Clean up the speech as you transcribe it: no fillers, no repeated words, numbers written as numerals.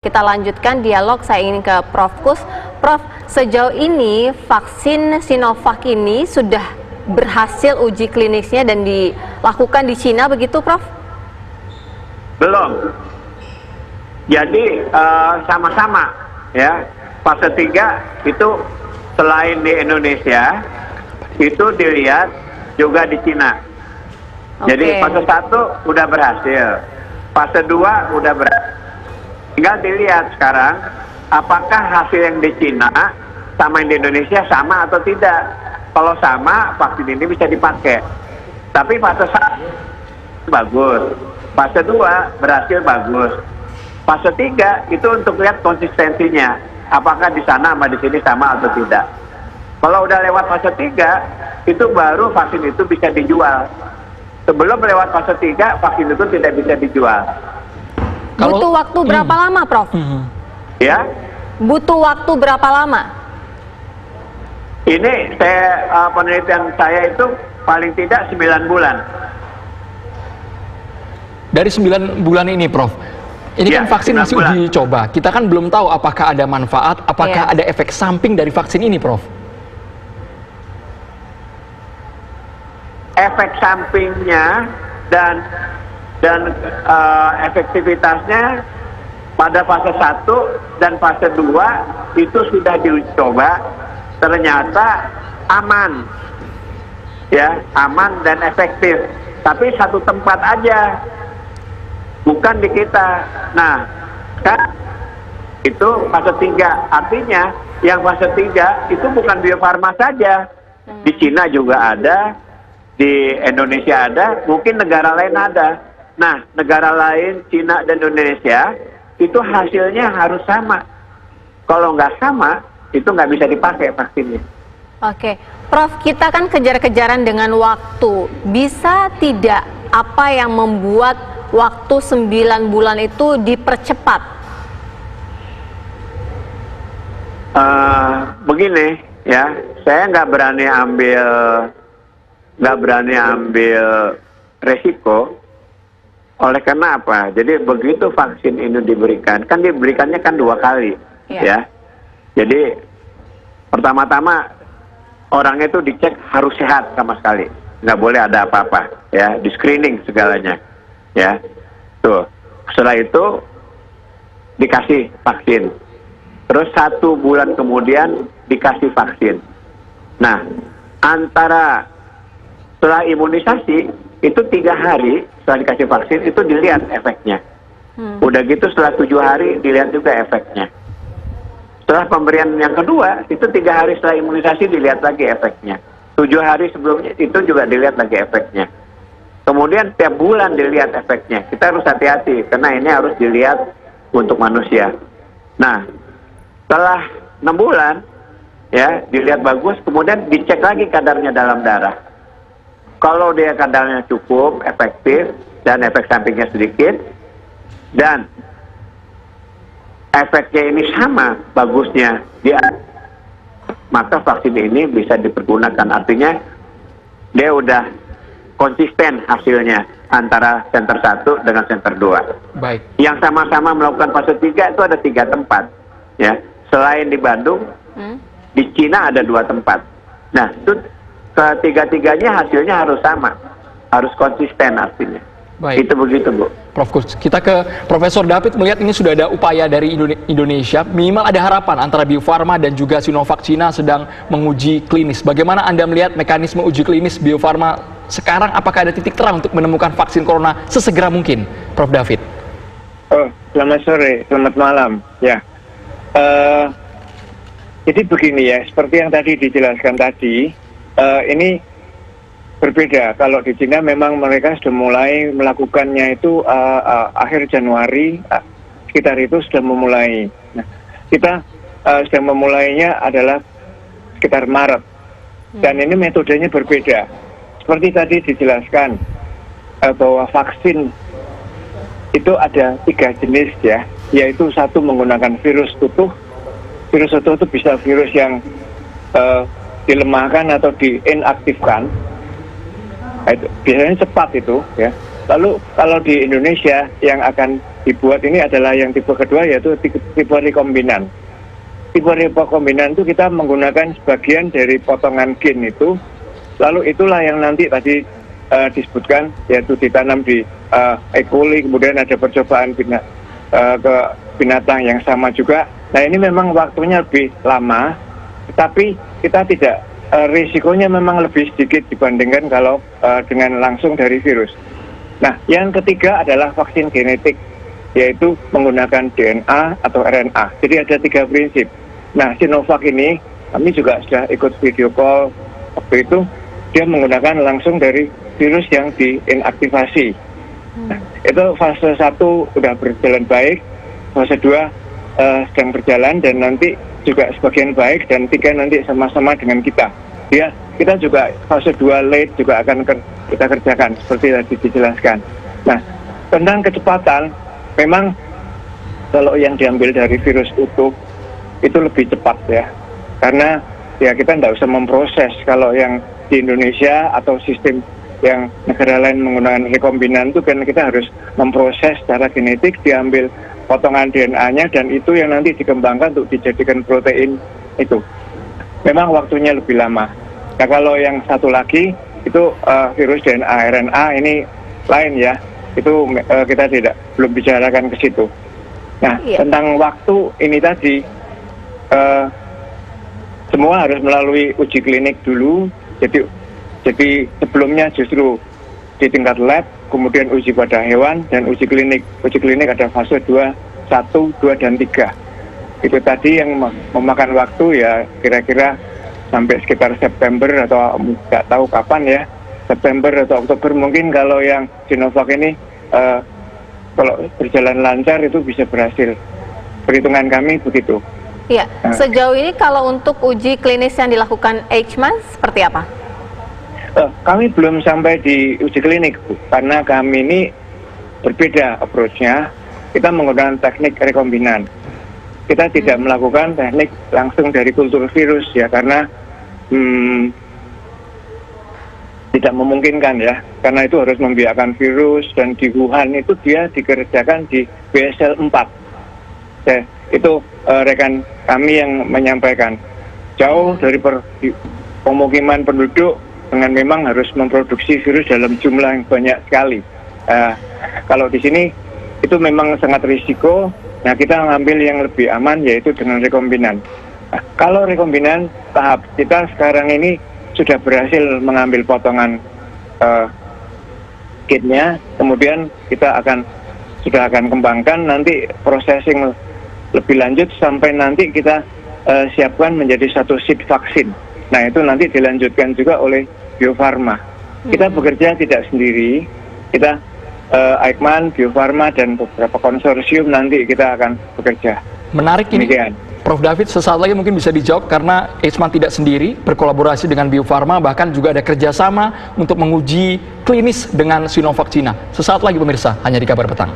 Kita lanjutkan dialog, saya ingin ke Prof. Kus. Prof, sejauh ini vaksin Sinovac ini sudah berhasil uji klinisnya dan dilakukan di Cina, begitu Prof? Belum. Jadi sama-sama ya, fase 3 itu selain di Indonesia, itu dilihat juga di Cina. Jadi fase 1 udah berhasil, fase 2 udah berhasil. Tinggal dilihat sekarang, apakah hasil yang di Cina sama yang di Indonesia sama atau tidak. Kalau sama, vaksin ini bisa dipakai. Tapi fase 1 bagus, fase 2 berhasil bagus. Fase 3 itu untuk lihat konsistensinya, apakah di sana sama di sini sama atau tidak. Kalau udah lewat fase 3, itu baru vaksin itu bisa dijual. Sebelum lewat fase 3, vaksin itu tidak bisa dijual. Butuh waktu berapa lama, Prof? Ya? Butuh waktu berapa lama? Ini penelitian saya itu paling tidak 9 bulan. Dari 9 bulan ini, Prof, ini Ya, kan vaksin masih 9 bulan. uji coba. Kita kan belum tahu apakah ada manfaat, apakah ada efek samping dari vaksin ini, Prof. Efek sampingnya dan efektivitasnya pada fase 1 dan fase 2 itu sudah diuji coba, ternyata aman, ya, aman dan efektif. Tapi satu tempat aja, bukan di kita. Nah, kan itu fase 3. Artinya yang fase 3 itu bukan Bio Farma saja. Di Cina juga ada, di Indonesia ada, mungkin negara lain ada. Nah, negara lain, Cina dan Indonesia, itu hasilnya harus sama. Kalau nggak sama, itu nggak bisa dipakai vaksinnya. Oke, Prof, kita kan kejar-kejaran dengan waktu. Bisa tidak apa yang membuat waktu 9 bulan itu dipercepat? Begini, ya, saya nggak berani ambil resiko. Oleh karena apa? Jadi begitu vaksin ini diberikan, kan diberikannya kan 2 kali, ya. Jadi pertama-tama orangnya itu dicek harus sehat sama sekali, nggak boleh ada apa-apa, ya, di screening segalanya, ya. Tuh, setelah itu dikasih vaksin, terus 1 bulan kemudian dikasih vaksin. Nah, antara setelah imunisasi itu 3 hari setelah dikasih vaksin itu dilihat efeknya. Udah gitu setelah 7 hari dilihat juga efeknya. Setelah pemberian yang kedua itu 3 hari setelah imunisasi dilihat lagi efeknya. 7 hari sebelumnya itu juga dilihat lagi efeknya. Kemudian tiap bulan dilihat efeknya. Kita harus hati-hati karena ini harus dilihat untuk manusia. Nah, setelah 6 bulan ya dilihat bagus, kemudian dicek lagi kadarnya dalam darah. Kalau dia kadarnya cukup, efektif, dan efek sampingnya sedikit, dan efeknya ini sama bagusnya, maka vaksin ini bisa dipergunakan. Artinya, dia udah konsisten hasilnya antara center 1 dengan center 2. Baik. Yang sama-sama melakukan fase 3 itu ada 3 tempat. Ya. Selain di Bandung, di Cina ada 2 tempat. Nah, itu ketiga-tiganya hasilnya harus sama, harus konsisten artinya. Baik. Itu begitu, Bu. Prof Kus, kita ke Profesor David melihat ini sudah ada upaya dari Indonesia, minimal ada harapan antara Bio Farma dan juga Sinovac Cina sedang menguji klinis. Bagaimana Anda melihat mekanisme uji klinis Bio Farma sekarang? Apakah ada titik terang untuk menemukan vaksin corona sesegera mungkin, Prof David? Oh, selamat sore, selamat malam. Ya, jadi begini ya, seperti yang tadi dijelaskan tadi, ini berbeda. Kalau di Cina memang mereka sudah mulai melakukannya itu akhir Januari, sekitar itu sudah memulai. Nah, kita sudah memulainya adalah sekitar Maret. Dan ini metodenya berbeda. Seperti tadi dijelaskan bahwa vaksin itu ada 3 jenis ya, yaitu satu menggunakan virus utuh. Virus utuh itu bisa virus yang dilemahkan atau diinaktifkan. Biasanya cepat itu ya. Lalu kalau di Indonesia yang akan dibuat ini adalah yang tipe kedua, yaitu tipe rekombinan. Tipe rekombinan itu kita menggunakan sebagian dari potongan gen itu, lalu itulah yang nanti tadi disebutkan, yaitu ditanam di E. coli, kemudian ada percobaan ke binatang yang sama juga. Nah, ini memang waktunya lebih lama, tetapi kita tidak, risikonya memang lebih sedikit dibandingkan kalau dengan langsung dari virus. Nah, yang ketiga adalah vaksin genetik, yaitu menggunakan DNA atau RNA. Jadi ada 3 prinsip. Nah, Sinovac ini, kami juga sudah ikut video call waktu itu, dia menggunakan langsung dari virus yang diinaktivasi. Nah, itu fase 1 sudah berjalan baik, fase 2 sedang berjalan, dan nanti juga sebagian baik, dan 3 nanti sama-sama dengan kita. Kita juga fase 2 late juga akan kita kerjakan seperti tadi dijelaskan. Nah, tentang kecepatan, memang kalau yang diambil dari virus utuh itu lebih cepat ya, karena ya kita tidak usah memproses. Kalau yang di Indonesia atau sistem yang negara lain menggunakan rekombinan itu kan kita harus memproses secara genetik, diambil potongan DNA-nya, dan itu yang nanti dikembangkan untuk dijadikan protein itu. Memang waktunya lebih lama. Nah, kalau yang satu lagi itu virus DNA RNA ini lain ya, itu kita belum bicarakan ke situ. Nah, tentang waktu ini tadi, semua harus melalui uji klinik dulu. Jadi sebelumnya justru di tingkat lab, kemudian uji pada hewan, dan uji klinik. Uji klinik ada fase 2, 1, 2, dan 3. Itu tadi yang memakan waktu ya kira-kira sampai sekitar September atau nggak tahu kapan ya, September atau Oktober mungkin. Kalau yang Sinovac ini kalau berjalan lancar itu bisa berhasil. Perhitungan kami begitu. Iya, sejauh ini kalau untuk uji klinis yang dilakukan Eichmann seperti apa? Kami belum sampai di uji klinik, Bu, karena kami ini berbeda approach-nya. Kita menggunakan teknik rekombinan. Kita tidak melakukan teknik langsung dari kultur virus ya, karena tidak memungkinkan ya, karena itu harus membiarkan virus, dan di Wuhan itu dia dikerjakan di BSL 4. Itu rekan kami yang menyampaikan, jauh dari pemukiman penduduk, dengan memang harus memproduksi virus dalam jumlah yang banyak sekali. Kalau di sini itu memang sangat risiko. Nah, kita mengambil yang lebih aman, yaitu dengan rekombinan. Nah, kalau rekombinan tahap kita sekarang ini sudah berhasil mengambil potongan kitnya, kemudian kita sudah akan kembangkan nanti processing lebih lanjut sampai nanti kita siapkan menjadi satu seed vaksin. Nah, itu nanti dilanjutkan juga oleh Bio Farma. Kita bekerja tidak sendiri, kita Eichmann, Bio Farma, dan beberapa konsorsium nanti kita akan bekerja. Menarik ini. Demikian. Prof. David, sesaat lagi mungkin bisa dijawab karena Eichmann tidak sendiri, berkolaborasi dengan Bio Farma, bahkan juga ada kerjasama untuk menguji klinis dengan Sinovac Cina. Sesaat lagi pemirsa, hanya di Kabar Petang.